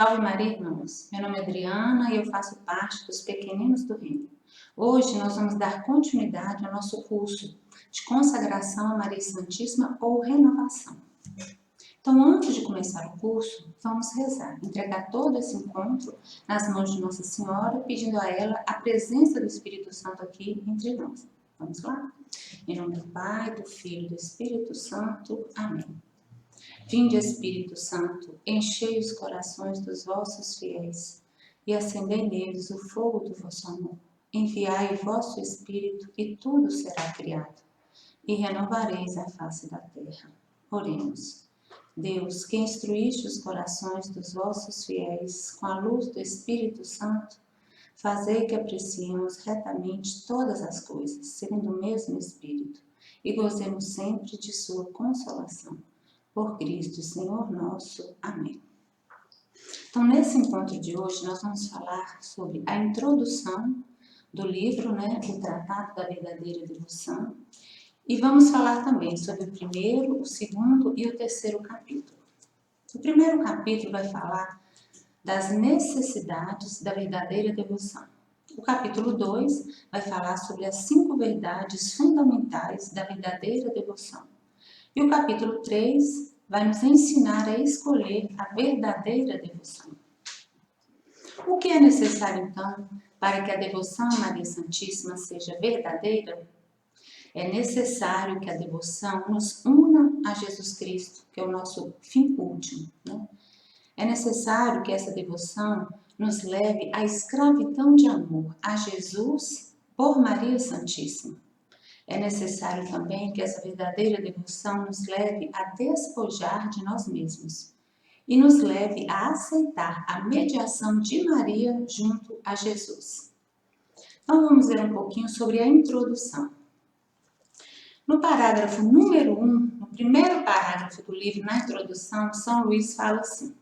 Salve Maria, irmãos! Meu nome é Adriana e eu faço parte dos Pequeninos do Reino. Hoje nós vamos dar continuidade ao nosso curso de consagração a Maria Santíssima ou renovação. Então, antes de começar o curso, vamos rezar, entregar todo esse encontro nas mãos de Nossa Senhora, pedindo a ela a presença do Espírito Santo aqui entre nós. Vamos lá? Em nome do Pai, do Filho e do Espírito Santo. Amém. Vinde, Espírito Santo, enchei os corações dos vossos fiéis e acendei neles o fogo do vosso amor. Enviai o vosso Espírito e tudo será criado, e renovareis a face da terra. Oremos. Deus, que instruíste os corações dos vossos fiéis com a luz do Espírito Santo, fazei que apreciemos retamente todas as coisas, segundo o mesmo Espírito, e gozemos sempre de sua consolação. Por Cristo, Senhor nosso. Amém. Então, nesse encontro de hoje, nós vamos falar sobre a introdução do livro, o Tratado da Verdadeira Devoção, e vamos falar também sobre o primeiro, o segundo e o terceiro capítulo. O primeiro capítulo vai falar das necessidades da verdadeira devoção. O capítulo 2 vai falar sobre as 5 verdades fundamentais da verdadeira devoção. E o capítulo 3 vai nos ensinar a escolher a verdadeira devoção. O que é necessário, então, para que a devoção a Maria Santíssima seja verdadeira? É necessário que a devoção nos una a Jesus Cristo, que é o nosso fim último. É necessário que essa devoção nos leve à escravidão de amor a Jesus por Maria Santíssima. É necessário também que essa verdadeira devoção nos leve a despojar de nós mesmos e nos leve a aceitar a mediação de Maria junto a Jesus. Então vamos ver um pouquinho sobre a introdução. No parágrafo número 1, no primeiro parágrafo do livro, na introdução, São Luís fala assim: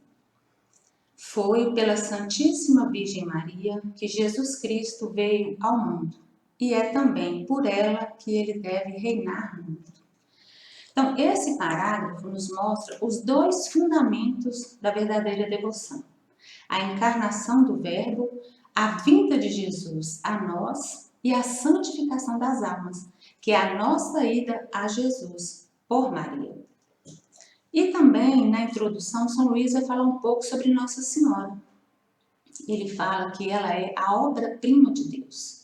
foi pela Santíssima Virgem Maria que Jesus Cristo veio ao mundo. E é também por ela que ele deve reinar no mundo. Então, esse parágrafo nos mostra os 2 fundamentos da verdadeira devoção: a encarnação do Verbo, a vinda de Jesus a nós e a santificação das almas, que é a nossa ida a Jesus por Maria. E também, na introdução, São Luís vai falar um pouco sobre Nossa Senhora. Ele fala que ela é a obra-prima de Deus.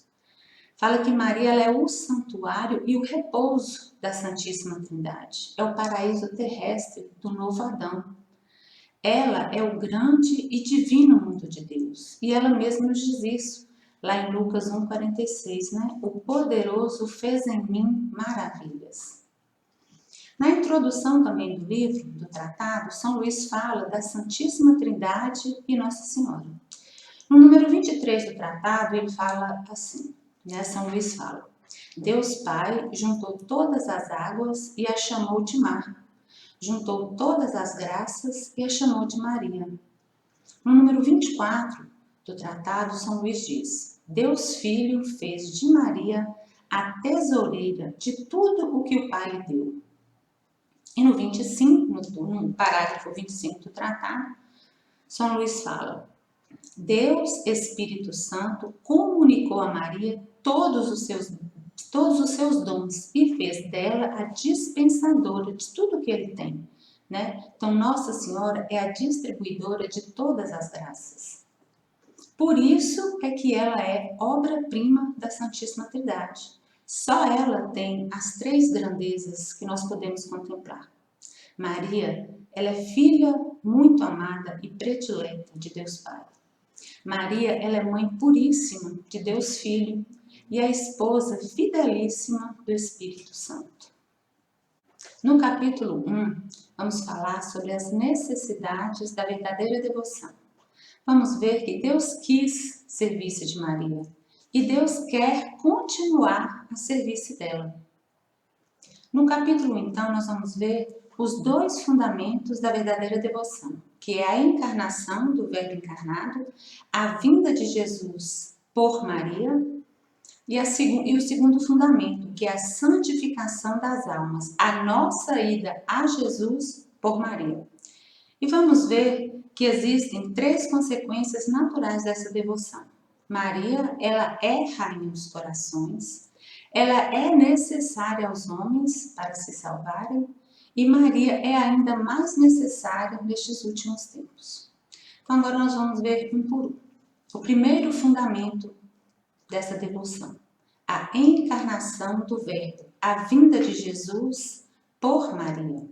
Fala que Maria ela é o santuário e o repouso da Santíssima Trindade. É o paraíso terrestre do novo Adão. Ela é o grande e divino mundo de Deus. E ela mesma nos diz isso, lá em Lucas 1,46, O poderoso fez em mim maravilhas. Na introdução também do livro, do tratado, São Luís fala da Santíssima Trindade e Nossa Senhora. No número 23 do tratado, ele fala assim, São Luís fala: Deus Pai juntou todas as águas e a chamou de mar. Juntou todas as graças e a chamou de Maria. No número 24 do tratado, São Luís diz: Deus Filho fez de Maria a tesoureira de tudo o que o Pai lhe deu. E no 25, no parágrafo 25 do tratado, São Luís fala: Deus Espírito Santo comunicou a Maria todos os seus dons e fez dela a dispensadora de tudo que ele tem. Então, Nossa Senhora é a distribuidora de todas as graças. Por isso é que ela é obra-prima da Santíssima Trindade. Só ela tem as 3 grandezas que nós podemos contemplar. Maria, ela é filha muito amada e predileta de Deus Pai. Maria, ela é mãe puríssima de Deus Filho e a esposa fidelíssima do Espírito Santo. No capítulo 1, vamos falar sobre as necessidades da verdadeira devoção. Vamos ver que Deus quis servir-se de Maria e Deus quer continuar a servir-se dela. No capítulo 1, então, nós vamos ver os 2 fundamentos da verdadeira devoção, que é a encarnação do Verbo encarnado, a vinda de Jesus por Maria e o segundo fundamento, que é a santificação das almas, a nossa ida a Jesus por Maria. E vamos ver que existem 3 consequências naturais dessa devoção. Maria, ela é rainha dos corações, ela é necessária aos homens para se salvarem, e Maria é ainda mais necessária nestes últimos tempos. Então agora nós vamos ver um por um. O primeiro fundamento dessa devoção, a encarnação do Verbo, a vinda de Jesus por Maria.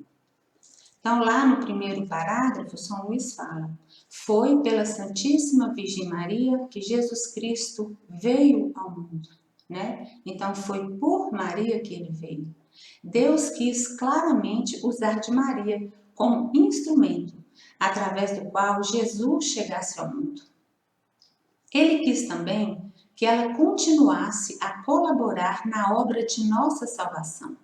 Então lá no primeiro parágrafo, São Luís fala: foi pela Santíssima Virgem Maria que Jesus Cristo veio ao mundo, né? Então foi por Maria que ele veio. Deus quis claramente usar de Maria como instrumento, através do qual Jesus chegasse ao mundo. Ele quis também que ela continuasse a colaborar na obra de nossa salvação.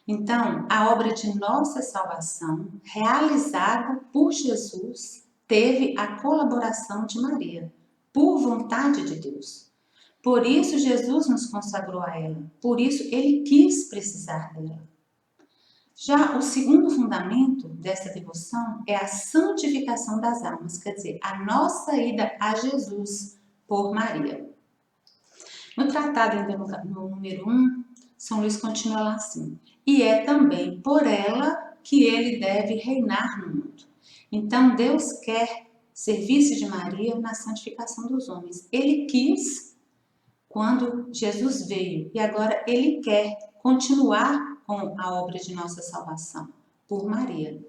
Então, a obra de nossa salvação, realizada por Jesus, teve a colaboração de Maria, por vontade de Deus. Por isso Jesus nos consagrou a ela, por isso ele quis precisar dela. Já o segundo fundamento dessa devoção é a santificação das almas, quer dizer, a nossa ida a Jesus por Maria. No tratado, ainda no número 1, São Luís continua lá assim: e é também por ela que ele deve reinar no mundo. Então Deus quer serviço de Maria na santificação dos homens. Ele quis quando Jesus veio e agora ele quer continuar com a obra de nossa salvação por Maria,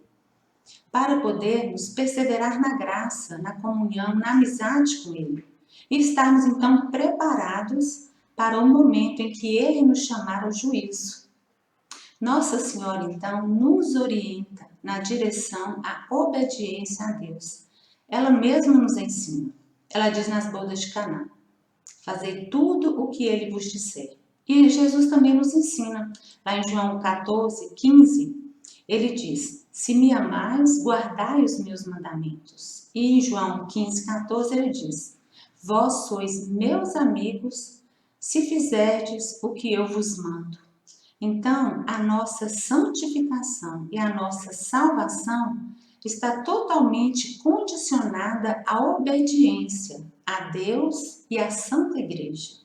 para podermos perseverar na graça, na comunhão, na amizade com ele e estarmos então preparados para o momento em que ele nos chamar ao juízo. Nossa Senhora então nos orienta na direção à obediência a Deus. Ela mesma nos ensina. Ela diz nas bodas de Caná: fazei tudo o que ele vos disser. E Jesus também nos ensina. Lá em João 14, 15, ele diz: se me amais, guardai os meus mandamentos. E em João 15, 14, ele diz: vós sois meus amigos se fizerdes o que eu vos mando. Então, a nossa santificação e a nossa salvação está totalmente condicionada à obediência a Deus e à Santa Igreja.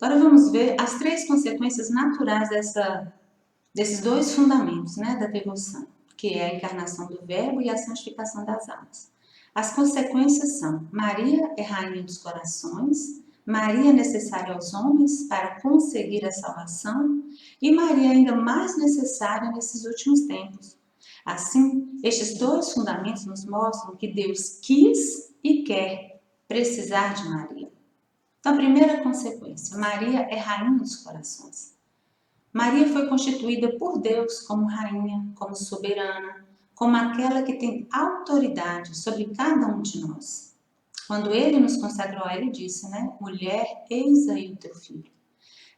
Agora vamos ver as 3 consequências naturais desses 2 fundamentos, né, da devoção, que é a encarnação do Verbo e a santificação das almas. As consequências são: Maria é rainha dos corações, Maria é necessária aos homens para conseguir a salvação e Maria é ainda mais necessária nesses últimos tempos. Assim, estes 2 fundamentos nos mostram que Deus quis e quer precisar de Maria. Então, a primeira consequência: Maria é rainha dos corações. Maria foi constituída por Deus como rainha, como soberana, como aquela que tem autoridade sobre cada um de nós. Quando ele nos consagrou, ele disse, né? Mulher, eis aí o teu filho.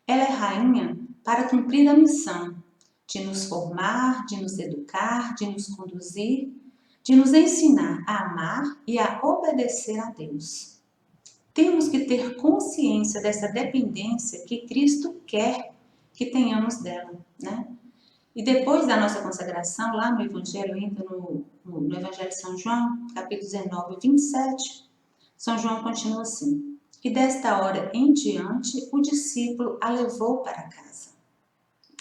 Ela é rainha para cumprir a missão de nos formar, de nos educar, de nos conduzir, de nos ensinar a amar e a obedecer a Deus. Temos que ter consciência dessa dependência que Cristo quer que tenhamos dela, né? E depois da nossa consagração, lá no Evangelho, ainda no Evangelho de São João, capítulo 19, 27, São João continua assim: e desta hora em diante, o discípulo a levou para casa.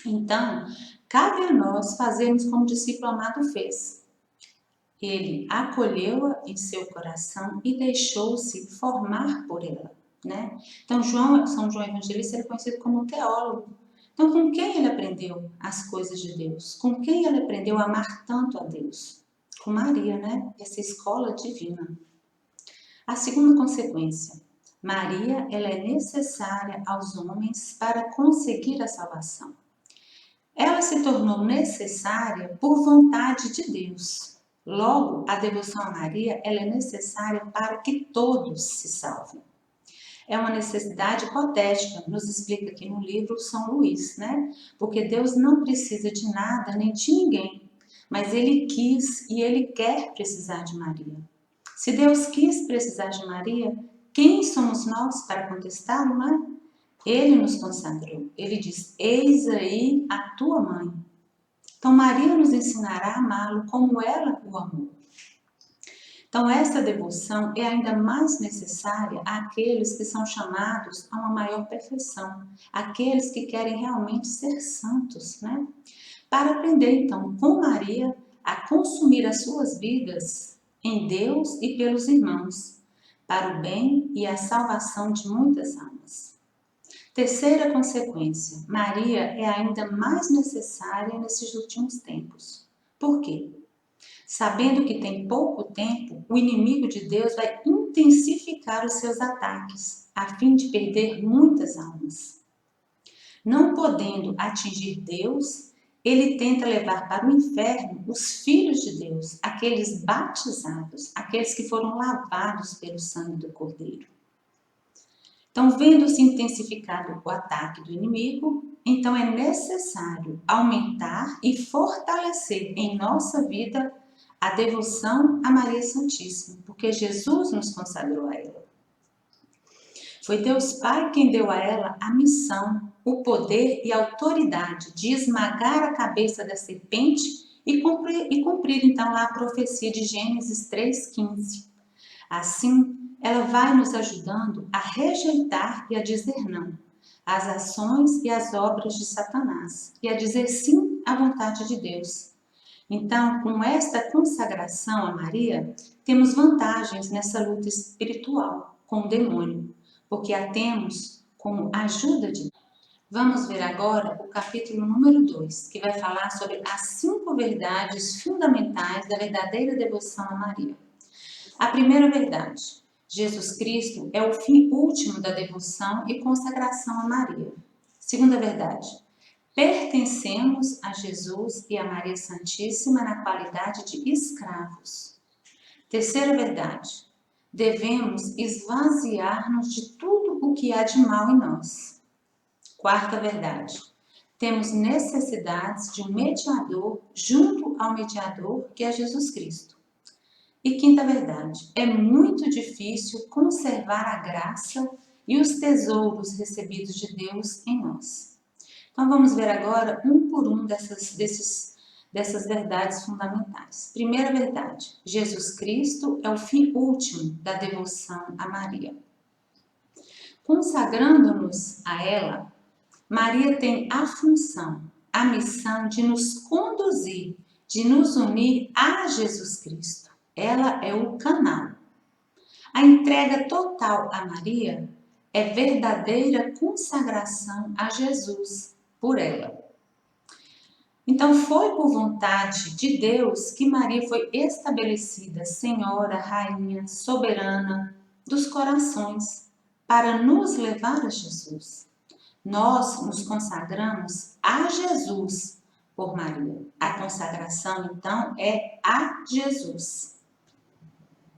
Então, cabe a nós fazermos como o discípulo amado fez. Ele acolheu-a em seu coração e deixou-se formar por ela, né? Então, São João Evangelista é conhecido como teólogo. Então, com quem ele aprendeu as coisas de Deus? Com quem ele aprendeu a amar tanto a Deus? Com Maria, né? Essa escola divina. A segunda consequência: Maria, ela é necessária aos homens para conseguir a salvação. Ela se tornou necessária por vontade de Deus. Logo, a devoção a Maria, ela é necessária para que todos se salvem. É uma necessidade hipotética, nos explica aqui no livro São Luís, né? Porque Deus não precisa de nada nem de ninguém, mas ele quis e ele quer precisar de Maria. Se Deus quis precisar de Maria, quem somos nós para contestá-lo, não é? Ele nos consagrou. Ele diz: eis aí a tua mãe. Então, Maria nos ensinará a amá-lo como ela o amou. Então, esta devoção é ainda mais necessária àqueles que são chamados a uma maior perfeição, aqueles que querem realmente ser santos, né? Para aprender, então, com Maria, a consumir as suas vidas em Deus e pelos irmãos, para o bem e a salvação de muitas almas. Terceira consequência, Maria é ainda mais necessária nesses últimos tempos. Por quê? Sabendo que tem pouco tempo, o inimigo de Deus vai intensificar os seus ataques, a fim de perder muitas almas. Não podendo atingir Deus, ele tenta levar para o inferno os filhos de Deus, aqueles batizados, aqueles que foram lavados pelo sangue do Cordeiro. Então, vendo-se intensificado o ataque do inimigo, então é necessário aumentar e fortalecer em nossa vida a devoção a Maria Santíssima, porque Jesus nos consagrou a ela. Foi Deus Pai quem deu a ela a missão, o poder e a autoridade de esmagar a cabeça da serpente e cumprir então lá a profecia de Gênesis 3,15. Assim, ela vai nos ajudando a rejeitar e a dizer não às ações e às obras de Satanás e a dizer sim à vontade de Deus. Então, com esta consagração a Maria, temos vantagens nessa luta espiritual com o demônio, porque a temos com a ajuda de Deus. Vamos ver agora o capítulo número 2, que vai falar sobre as 5 verdades fundamentais da verdadeira devoção a Maria. A primeira verdade: Jesus Cristo é o fim último da devoção e consagração a Maria. Segunda verdade: pertencemos a Jesus e a Maria Santíssima na qualidade de escravos. Terceira verdade: devemos esvaziar-nos de tudo o que há de mal em nós. Quarta verdade: temos necessidades de um mediador junto ao mediador que é Jesus Cristo. E quinta verdade: é muito difícil conservar a graça e os tesouros recebidos de Deus em nós. Então vamos ver agora um por um dessas verdades fundamentais. Primeira verdade: Jesus Cristo é o fim último da devoção a Maria. Consagrando-nos a ela, Maria tem a função, a missão de nos conduzir, de nos unir a Jesus Cristo. Ela é o canal. A entrega total a Maria é verdadeira consagração a Jesus por ela. Então foi por vontade de Deus que Maria foi estabelecida Senhora, Rainha, Soberana dos corações, para nos levar a Jesus. Nós nos consagramos a Jesus por Maria. A consagração, então, é a Jesus.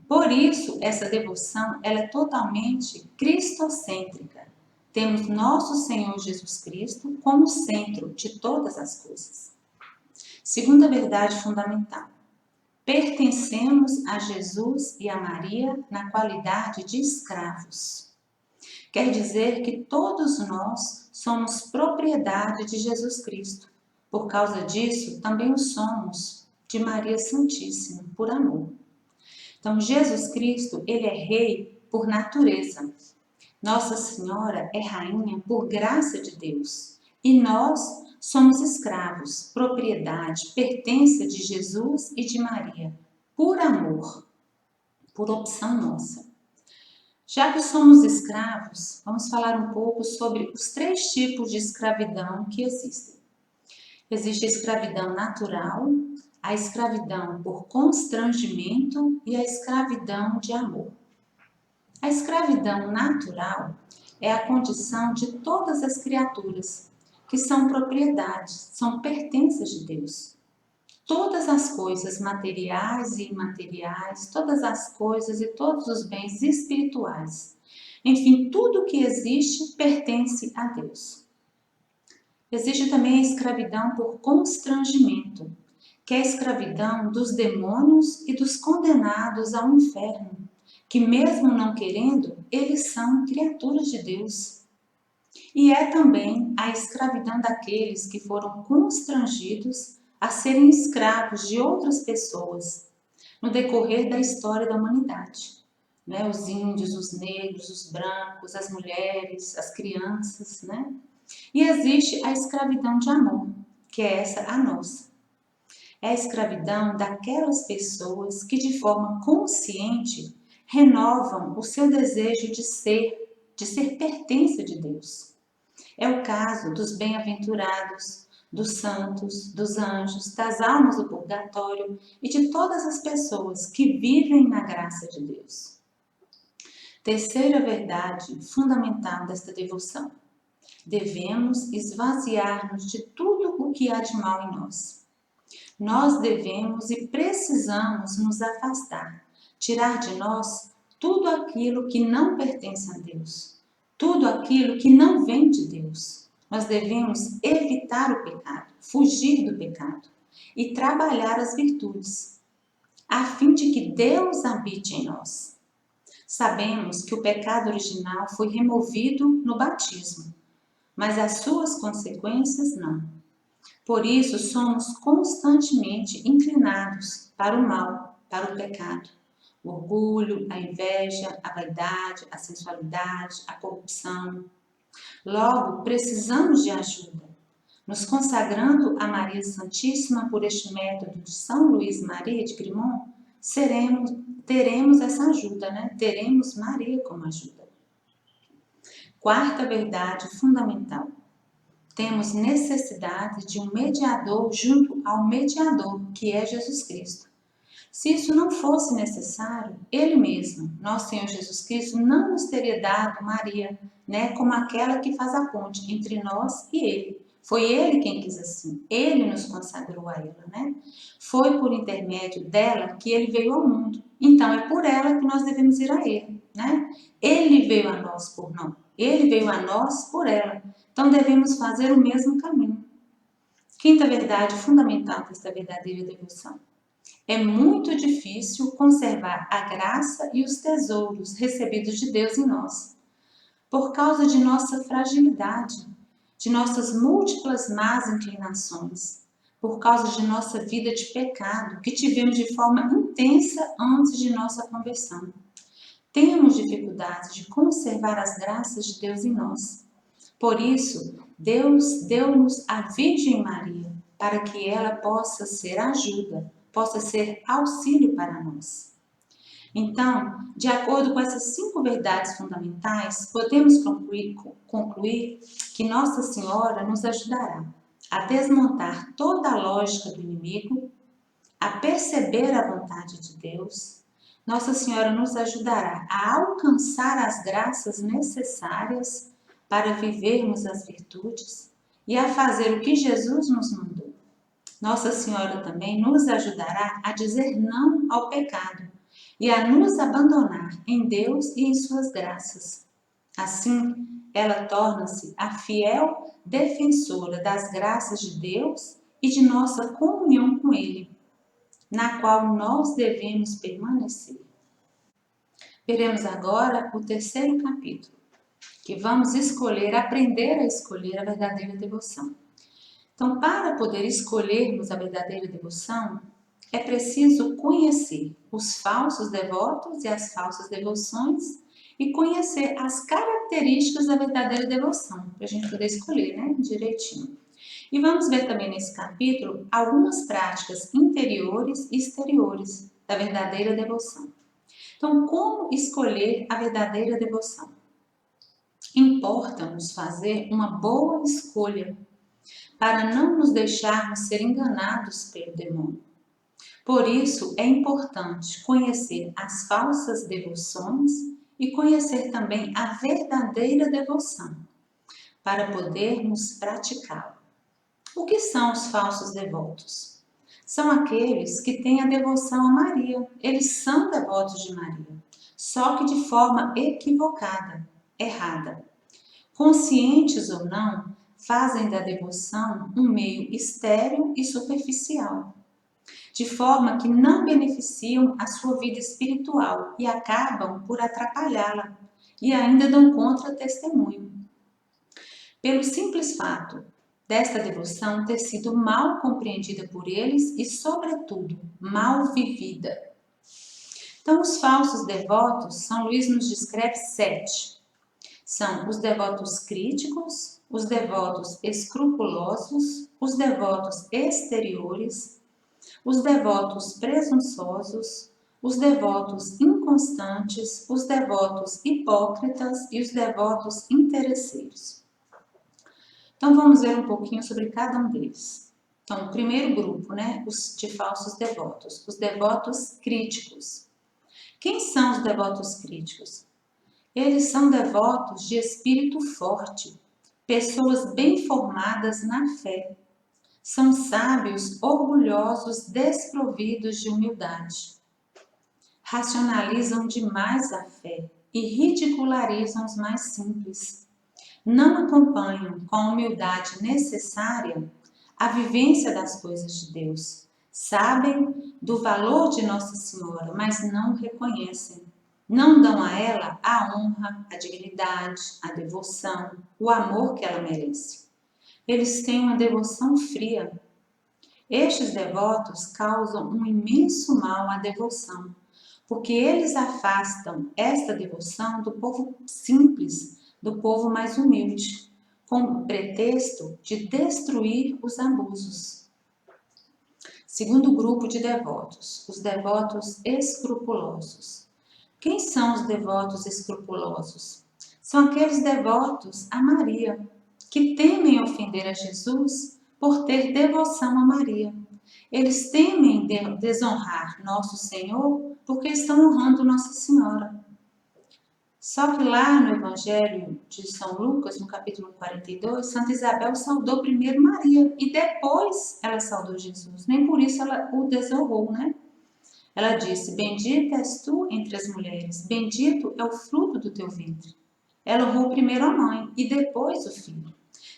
Por isso, essa devoção ela é totalmente cristocêntrica. Temos nosso Senhor Jesus Cristo como centro de todas as coisas. Segunda verdade fundamental: pertencemos a Jesus e a Maria na qualidade de escravos. Quer dizer que todos nós somos propriedade de Jesus Cristo. Por causa disso, também o somos de Maria Santíssima, por amor. Então, Jesus Cristo, ele é rei por natureza. Nossa Senhora é rainha por graça de Deus. E nós somos escravos, propriedade, pertença de Jesus e de Maria, por amor, por opção nossa. Já que somos escravos, vamos falar um pouco sobre os 3 tipos de escravidão que existem. Existe a escravidão natural, a escravidão por constrangimento e a escravidão de amor. A escravidão natural é a condição de todas as criaturas, que são propriedades, são pertenças de Deus. Todas as coisas materiais e imateriais, todas as coisas e todos os bens espirituais, enfim, tudo que existe pertence a Deus. Existe também a escravidão por constrangimento, que é a escravidão dos demônios e dos condenados ao inferno, que mesmo não querendo, eles são criaturas de Deus. E é também a escravidão daqueles que foram constrangidos a serem escravos de outras pessoas no decorrer da história da humanidade. Né? Os índios, os negros, os brancos, as mulheres, as crianças, né? E existe a escravidão de amor, que é essa a nossa. É a escravidão daquelas pessoas que de forma consciente renovam o seu desejo de ser pertença de Deus. É o caso dos bem-aventurados, dos santos, dos anjos, das almas do purgatório e de todas as pessoas que vivem na graça de Deus. Terceira verdade fundamental desta devoção: devemos esvaziar-nos de tudo o que há de mal em nós. Nós devemos e precisamos nos afastar, tirar de nós tudo aquilo que não pertence a Deus, tudo aquilo que não vem de Deus. Nós devemos evitar o pecado, fugir do pecado e trabalhar as virtudes, a fim de que Deus habite em nós. Sabemos que o pecado original foi removido no batismo, mas as suas consequências não. Por isso, somos constantemente inclinados para o mal, para o pecado. O orgulho, a inveja, a vaidade, a sensualidade, a corrupção. Logo, precisamos de ajuda. Nos consagrando a Maria Santíssima por este método de São Luís Maria de Grimont, teremos essa ajuda, né? Teremos Maria como ajuda. Quarta verdade fundamental: temos necessidade de um mediador junto ao mediador, que é Jesus Cristo. Se isso não fosse necessário, Ele mesmo, nosso Senhor Jesus Cristo, não nos teria dado Maria, né, como aquela que faz a ponte entre nós e Ele. Foi Ele quem quis assim, Ele nos consagrou a ela, né? Foi por intermédio dela que Ele veio ao mundo. Então é por ela que nós devemos ir a Ele, né? Ele veio a nós por não, Ele veio a nós por ela. Então devemos fazer o mesmo caminho. Quinta verdade fundamental desta verdadeira devoção: é muito difícil conservar a graça e os tesouros recebidos de Deus em nós, por causa de nossa fragilidade, de nossas múltiplas más inclinações, por causa de nossa vida de pecado que tivemos de forma intensa antes de nossa conversão. Temos dificuldade de conservar as graças de Deus em nós. Por isso, Deus deu-nos a Virgem Maria, para que ela possa ser ajuda, possa ser auxílio para nós. Então, de acordo com essas 5 verdades fundamentais, podemos concluir que Nossa Senhora nos ajudará a desmontar toda a lógica do inimigo, a perceber a vontade de Deus. Nossa Senhora nos ajudará a alcançar as graças necessárias para vivermos as virtudes e a fazer o que Jesus nos mandou. Nossa Senhora também nos ajudará a dizer não ao pecado e a nos abandonar em Deus e em suas graças. Assim, ela torna-se a fiel defensora das graças de Deus e de nossa comunhão com Ele, na qual nós devemos permanecer. Veremos agora o 3º capítulo, que vamos aprender a escolher a verdadeira devoção. Então, para poder escolhermos a verdadeira devoção, é preciso conhecer os falsos devotos e as falsas devoções e conhecer as características da verdadeira devoção, para a gente poder escolher, né, direitinho. E vamos ver também nesse capítulo algumas práticas interiores e exteriores da verdadeira devoção. Então, como escolher a verdadeira devoção? Importa-nos fazer uma boa escolha para não nos deixarmos ser enganados pelo demônio. Por isso, é importante conhecer as falsas devoções e conhecer também a verdadeira devoção, para podermos praticá-la. O que são os falsos devotos? São aqueles que têm a devoção a Maria. Eles são devotos de Maria, só que de forma equivocada, errada. Conscientes ou não, fazem da devoção um meio estéril e superficial, de forma que não beneficiam a sua vida espiritual e acabam por atrapalhá-la e ainda dão contra-testemunho. Pelo simples fato desta devoção ter sido mal compreendida por eles e, sobretudo, mal vivida. Então, os falsos devotos, São Luís nos descreve 7. São os devotos críticos, os devotos escrupulosos, os devotos exteriores, os devotos presunçosos, os devotos inconstantes, os devotos hipócritas e os devotos interesseiros. Então, vamos ver um pouquinho sobre cada um deles. Então, o primeiro grupo, os de falsos devotos, os devotos críticos. Quem são os devotos críticos? Eles são devotos de espírito forte, pessoas bem formadas na fé. São sábios, orgulhosos, desprovidos de humildade. Racionalizam demais a fé e ridicularizam os mais simples. Não acompanham com a humildade necessária a vivência das coisas de Deus. Sabem do valor de Nossa Senhora, mas não reconhecem. Não dão a ela a honra, a dignidade, a devoção, o amor que ela merece. Eles têm uma devoção fria. Estes devotos causam um imenso mal à devoção, porque eles afastam esta devoção do povo simples, do povo mais humilde, com o pretexto de destruir os abusos. Segundo grupo de devotos, os devotos escrupulosos. Quem são os devotos escrupulosos? São aqueles devotos a Maria, que temem ofender a Jesus por ter devoção a Maria. Eles temem desonrar Nosso Senhor porque estão honrando Nossa Senhora. Só que lá no Evangelho de São Lucas, no capítulo 42, Santa Isabel saudou primeiro Maria e depois ela saudou Jesus. Nem por isso ela o desonrou, Ela disse: bendita és tu entre as mulheres, bendito é o fruto do teu ventre. Ela honrou primeiro a mãe e depois o filho.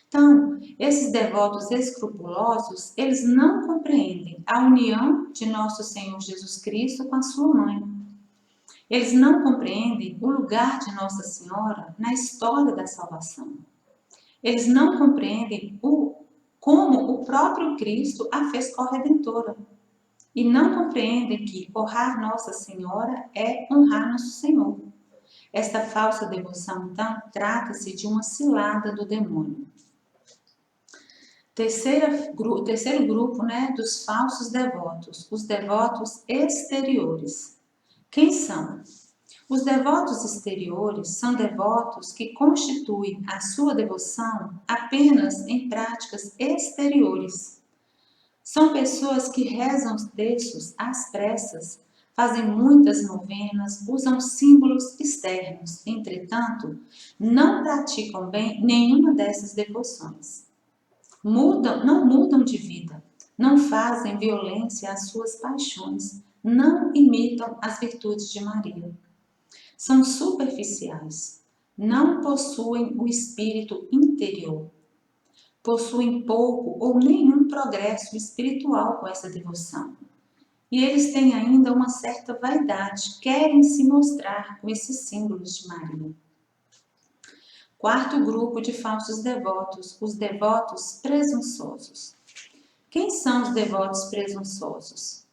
Então, esses devotos escrupulosos, eles não compreendem a união de nosso Senhor Jesus Cristo com a sua mãe. Eles não compreendem o lugar de Nossa Senhora na história da salvação. Eles não compreendem como o próprio Cristo a fez corredentora. E não compreendem que honrar Nossa Senhora é honrar Nosso Senhor. Esta falsa devoção, então, trata-se de uma cilada do demônio. Terceiro grupo, dos falsos devotos, os devotos exteriores. Quem são? Os devotos exteriores são devotos que constituem a sua devoção apenas em práticas exteriores. São pessoas que rezam os textos às pressas, fazem muitas novenas, usam símbolos externos, entretanto, não praticam bem nenhuma dessas devoções. Não mudam de vida, não fazem violência às suas paixões, não imitam as virtudes de Maria. São superficiais, não possuem o espírito interior. Possuem pouco ou nenhum progresso espiritual com essa devoção. E eles têm ainda uma certa vaidade, querem se mostrar com esses símbolos de Maria. Quarto grupo de falsos devotos, os devotos presunçosos. Quem são os devotos presunçosos?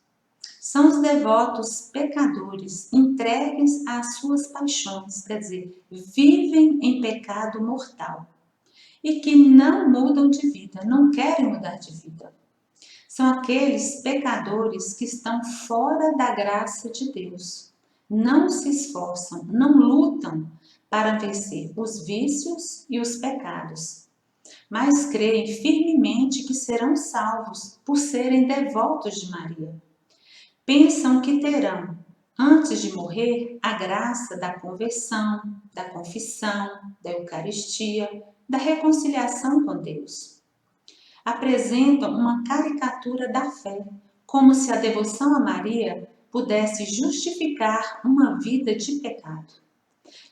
São os devotos pecadores, entregues às suas paixões, quer dizer, vivem em pecado mortal. E que não mudam de vida, não querem mudar de vida. São aqueles pecadores que estão fora da graça de Deus. Não se esforçam, não lutam para vencer os vícios e os pecados, mas creem firmemente que serão salvos por serem devotos de Maria. Pensam que terão, antes de morrer, a graça da conversão, da confissão, da Eucaristia, da reconciliação com Deus. Apresentam uma caricatura da fé, como se a devoção a Maria pudesse justificar uma vida de pecado.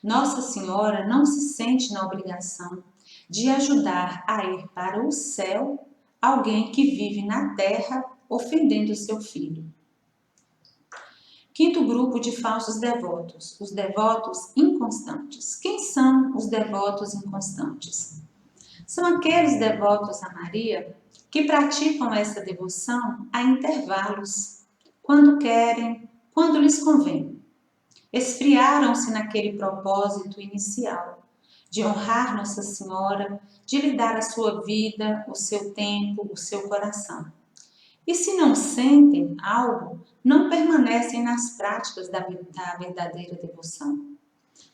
Nossa Senhora não se sente na obrigação de ajudar a ir para o céu alguém que vive na terra ofendendo seu filho. Quinto grupo de falsos devotos, os devotos inconstantes. Quem são os devotos inconstantes? São aqueles devotos a Maria que praticam essa devoção a intervalos, quando querem, quando lhes convém. Esfriaram-se naquele propósito inicial de honrar Nossa Senhora, de lhe dar a sua vida, o seu tempo, o seu coração. E se não sentem algo, não permanecem nas práticas da verdadeira devoção.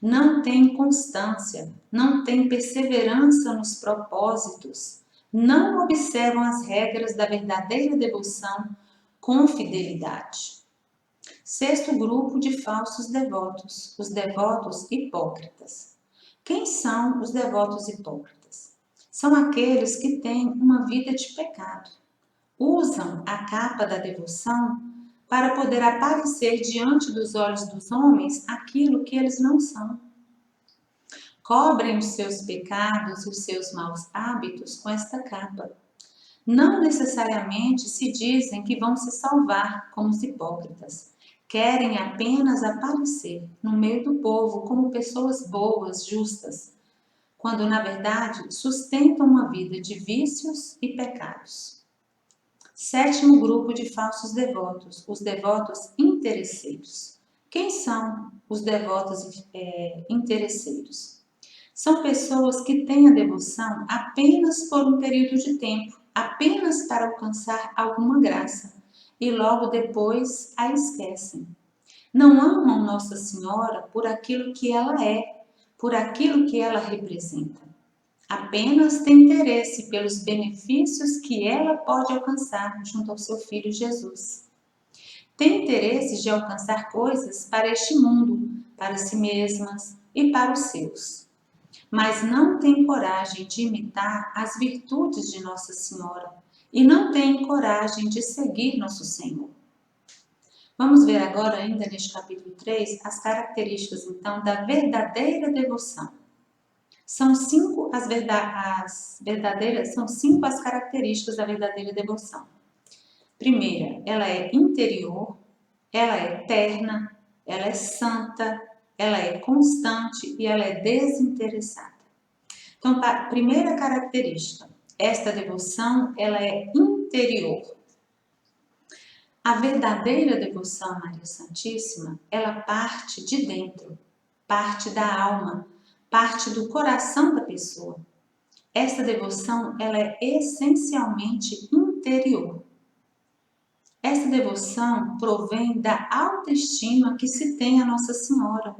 Não têm constância, não têm perseverança nos propósitos, não observam as regras da verdadeira devoção com fidelidade. Sexto grupo de falsos devotos, os devotos hipócritas. Quem são os devotos hipócritas? São aqueles que têm uma vida de pecado. Usam a capa da devoção para poder aparecer diante dos olhos dos homens aquilo que eles não são. Cobrem os seus pecados e os seus maus hábitos com esta capa. Não necessariamente se dizem que vão se salvar como os hipócritas. Querem apenas aparecer no meio do povo como pessoas boas, justas, quando na verdade sustentam uma vida de vícios e pecados. Sétimo grupo de falsos devotos, os devotos interesseiros. Quem são os devotos interesseiros? São pessoas que têm a devoção apenas por um período de tempo, apenas para alcançar alguma graça, e logo depois a esquecem. Não amam Nossa Senhora por aquilo que ela é, por aquilo que ela representa. Apenas têm interesse pelos benefícios que ela pode alcançar junto ao seu Filho Jesus. Tem interesse de alcançar coisas para este mundo, para si mesmas e para os seus. Mas não tem coragem de imitar as virtudes de Nossa Senhora e não tem coragem de seguir Nosso Senhor. Vamos ver agora, ainda neste capítulo 3, as características, então, da verdadeira devoção. São cinco as características da verdadeira devoção. Primeira, ela é interior, ela é eterna, ela é santa, ela é constante e ela é desinteressada. Então, primeira característica, esta devoção, ela é interior. A verdadeira devoção a Maria Santíssima, ela parte de dentro, parte da alma, parte do coração da pessoa. Essa devoção, ela é essencialmente interior. Essa devoção provém da autoestima que se tem a Nossa Senhora,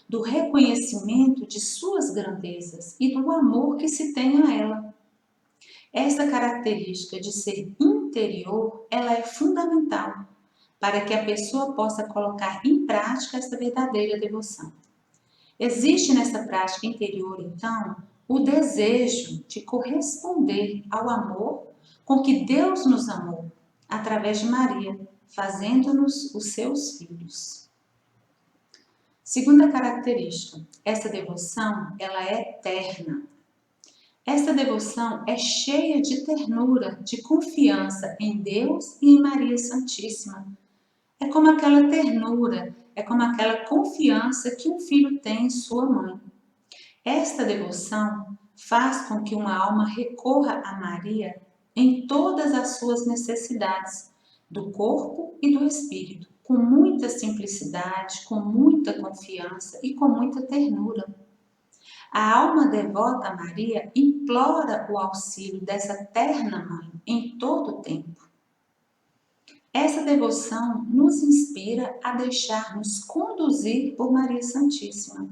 do reconhecimento de suas grandezas e do amor que se tem a ela. Essa característica de ser interior, ela é fundamental para que a pessoa possa colocar em prática essa verdadeira devoção. Existe nessa prática interior, então, o desejo de corresponder ao amor com que Deus nos amou, através de Maria, fazendo-nos os seus filhos. Segunda característica, essa devoção, ela é eterna. Essa devoção é cheia de ternura, de confiança em Deus e em Maria Santíssima. É como aquela ternura, é como aquela confiança que um filho tem em sua mãe. Esta devoção faz com que uma alma recorra a Maria em todas as suas necessidades, do corpo e do espírito, com muita simplicidade, com muita confiança e com muita ternura. A alma devota a Maria implora o auxílio dessa terna mãe em todo o tempo. Essa devoção nos inspira a deixar-nos conduzir por Maria Santíssima.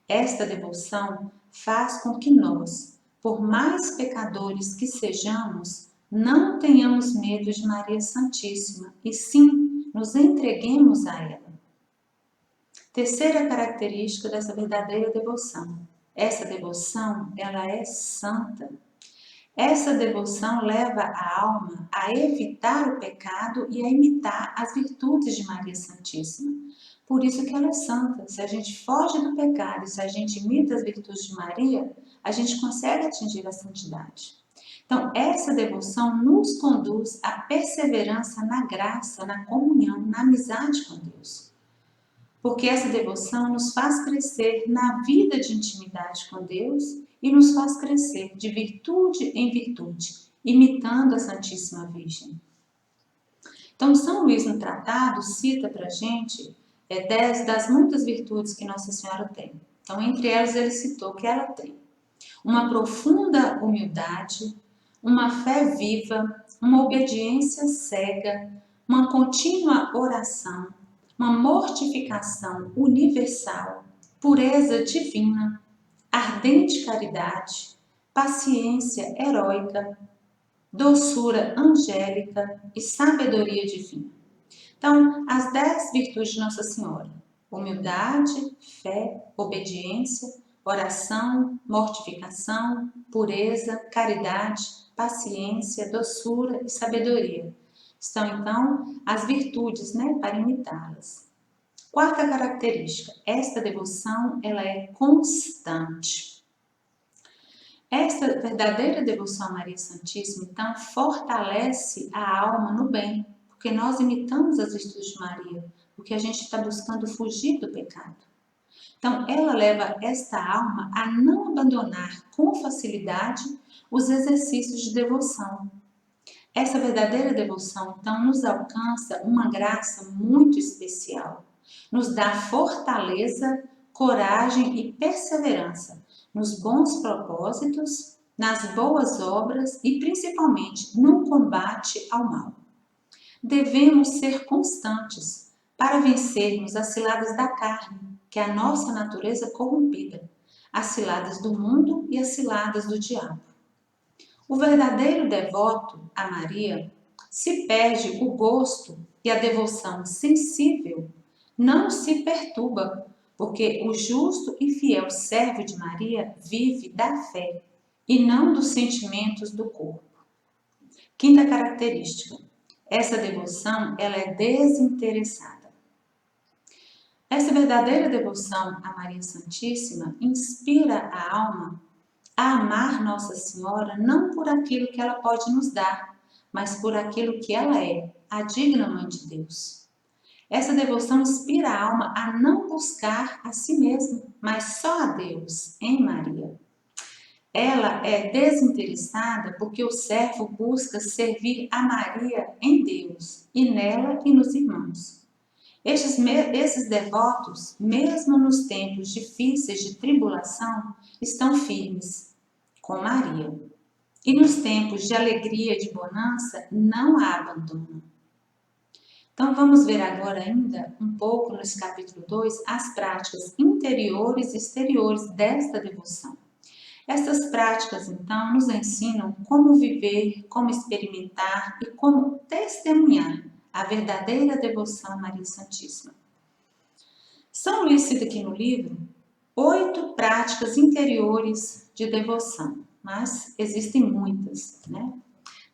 Esta devoção faz com que nós, por mais pecadores que sejamos, não tenhamos medo de Maria Santíssima e sim nos entreguemos a ela. Terceira característica dessa verdadeira devoção. Essa devoção, ela é santa. Essa devoção leva a alma a evitar o pecado e a imitar as virtudes de Maria Santíssima. Por isso que ela é santa. Se a gente foge do pecado, se a gente imita as virtudes de Maria, a gente consegue atingir a santidade. Então, essa devoção nos conduz à perseverança na graça, na comunhão, na amizade com Deus. porque essa devoção nos faz crescer na vida de intimidade com Deus e nos faz crescer de virtude em virtude, imitando a Santíssima Virgem. Então, São Luís no tratado cita para a gente 10 das muitas virtudes que Nossa Senhora tem. Então, entre elas, ele citou que ela tem uma profunda humildade, uma fé viva, uma obediência cega, uma contínua oração, uma mortificação universal, pureza divina, ardente caridade, paciência heróica, doçura angélica e sabedoria divina. Então, as 10 virtudes de Nossa Senhora: humildade, fé, obediência, oração, mortificação, pureza, caridade, paciência, doçura e sabedoria. Estão, então, as virtudes, para imitá-las. Quarta característica: esta devoção ela é constante. Esta verdadeira devoção a Maria Santíssima, então, fortalece a alma no bem, porque nós imitamos as virtudes de Maria, porque a gente está buscando fugir do pecado. Então, ela leva esta alma a não abandonar com facilidade os exercícios de devoção. Essa verdadeira devoção, então, nos alcança uma graça muito especial. Nos dá fortaleza, coragem e perseverança nos bons propósitos, nas boas obras e principalmente no combate ao mal. Devemos ser constantes para vencermos as ciladas da carne, que é a nossa natureza corrompida, as ciladas do mundo e as ciladas do diabo. O verdadeiro devoto a Maria, se perde o gosto e a devoção sensível, não se perturba, porque o justo e fiel servo de Maria vive da fé e não dos sentimentos do corpo. Quinta característica: essa devoção ela é desinteressada. Essa verdadeira devoção a Maria Santíssima inspira a alma a amar Nossa Senhora não por aquilo que ela pode nos dar, mas por aquilo que ela é, a digna Mãe de Deus. Essa devoção inspira a alma a não buscar a si mesma, mas só a Deus, em Maria. Ela é desinteressada porque o servo busca servir a Maria em Deus, e nela e nos irmãos. Esses devotos, mesmo nos tempos difíceis de tribulação, estão firmes com Maria. E nos tempos de alegria e de bonança, não a abandonam. Então, vamos ver agora ainda um pouco nesse capítulo 2 as práticas interiores e exteriores desta devoção. Estas práticas, então, nos ensinam como viver, como experimentar e como testemunhar a verdadeira devoção a Maria Santíssima. São Luís cita aqui no livro 8 práticas interiores de devoção, mas existem muitas, Então,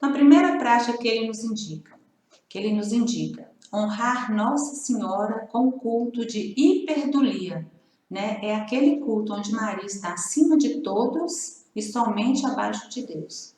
a primeira prática que ele nos indica, honrar Nossa Senhora com o culto de hiperdulia, É aquele culto onde Maria está acima de todos e somente abaixo de Deus.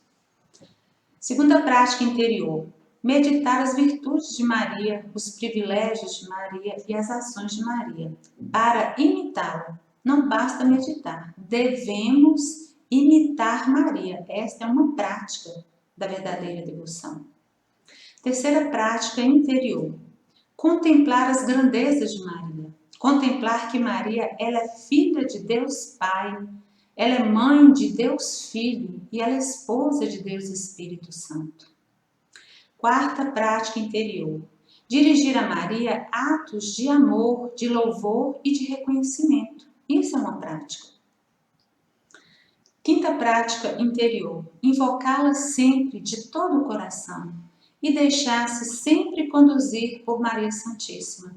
Segunda prática interior, meditar as virtudes de Maria, os privilégios de Maria e as ações de Maria. Para imitá-la, não basta meditar, devemos imitar Maria. Esta é uma prática da verdadeira devoção. Terceira prática interior, contemplar as grandezas de Maria. Contemplar que Maria ela é filha de Deus Pai, ela é mãe de Deus Filho e ela é esposa de Deus Espírito Santo. Quarta prática interior, dirigir a Maria atos de amor, de louvor e de reconhecimento. Isso é uma prática. Quinta prática interior, invocá-la sempre de todo o coração e deixar-se sempre conduzir por Maria Santíssima.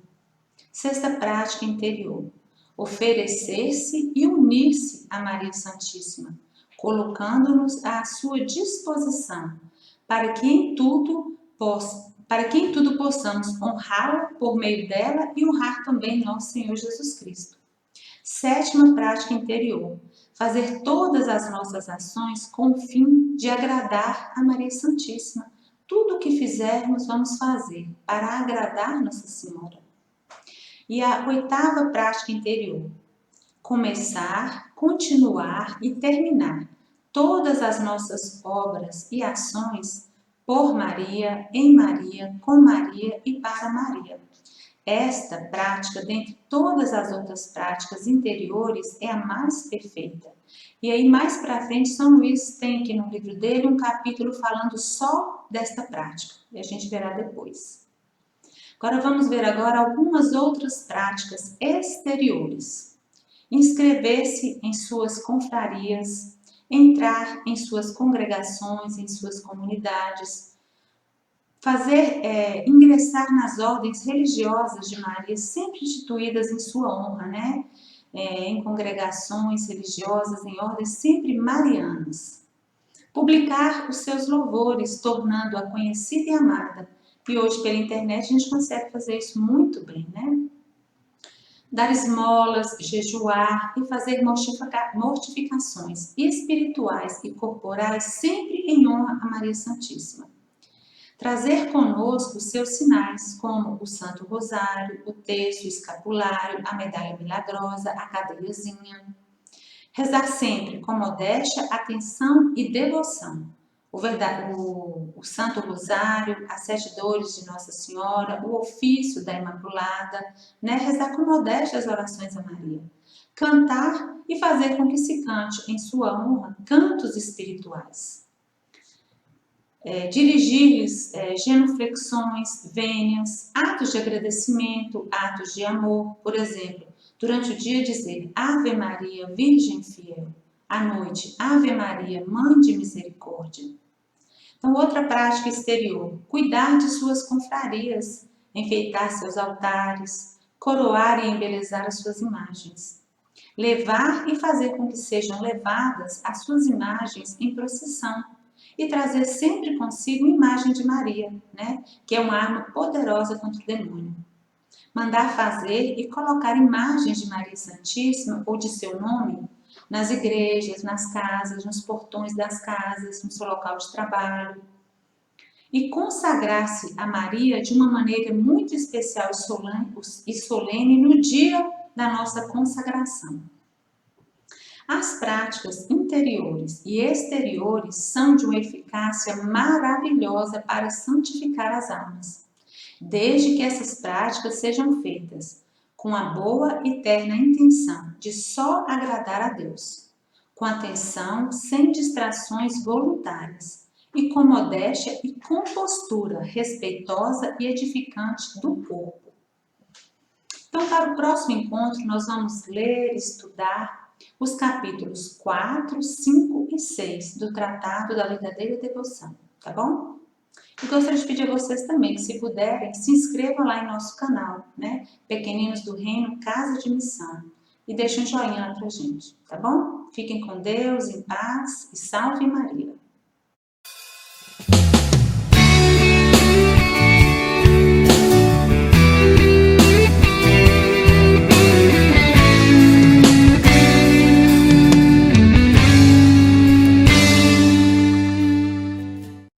Sexta prática interior, oferecer-se e unir-se a Maria Santíssima, colocando-nos à sua disposição, para que em tudo possamos honrá-la por meio dela e honrar também nosso Senhor Jesus Cristo. Sétima prática interior, fazer todas as nossas ações com o fim de agradar a Maria Santíssima. Tudo o que fizermos, vamos fazer para agradar Nossa Senhora. E a oitava prática interior: começar, continuar e terminar todas as nossas obras e ações por Maria, em Maria, com Maria e para Maria. Esta prática, dentre todas as outras práticas interiores, é a mais perfeita. E aí, mais para frente, São Luís tem aqui no livro dele um capítulo falando só desta prática. E a gente verá depois. Agora, vamos ver agora algumas outras práticas exteriores. Inscrever-se em suas confrarias, entrar em suas congregações, em suas comunidades, ingressar nas ordens religiosas de Maria, sempre instituídas em sua honra, né? Em congregações religiosas, em ordens sempre marianas. Publicar os seus louvores, tornando-a conhecida e amada. E hoje, pela internet, a gente consegue fazer isso muito bem, né? Dar esmolas, jejuar e fazer mortificações espirituais e corporais, sempre em honra a Maria Santíssima. Trazer conosco seus sinais, como o Santo Rosário, o terço escapulário, a medalha milagrosa, a cadeiazinha. Rezar sempre com modéstia, atenção e devoção. O Santo Rosário, as 7 dores de Nossa Senhora, o ofício da Imaculada, né? Rezar com modéstia as orações a Maria. Cantar e fazer com que se cante em sua honra cantos espirituais. Dirigir-lhes genuflexões, vênias, atos de agradecimento, atos de amor. Por exemplo, durante o dia dizer Ave Maria, Virgem fiel. À noite, Ave Maria, Mãe de misericórdia. Então, outra prática exterior, cuidar de suas confrarias, enfeitar seus altares, coroar e embelezar as suas imagens. Levar e fazer com que sejam levadas as suas imagens em procissão. E trazer sempre consigo a imagem de Maria, né? Que é uma arma poderosa contra o demônio. Mandar fazer e colocar imagens de Maria Santíssima ou de seu nome nas igrejas, nas casas, nos portões das casas, no seu local de trabalho. E consagrar-se a Maria de uma maneira muito especial e solene no dia da nossa consagração. As práticas interiores e exteriores são de uma eficácia maravilhosa para santificar as almas, desde que essas práticas sejam feitas com a boa e terna intenção de só agradar a Deus, com atenção, sem distrações voluntárias e com modéstia e compostura respeitosa e edificante do corpo. Então, para o próximo encontro, nós vamos ler, estudar os capítulos 4, 5 e 6 do Tratado da Verdadeira Devoção, tá bom? E gostaria de pedir a vocês também que, se puderem, se inscrevam lá em nosso canal, né? Pequeninos do Reino, Casa de Missão. E deixem um joinha lá pra gente, tá bom? Fiquem com Deus, em paz e salve Maria!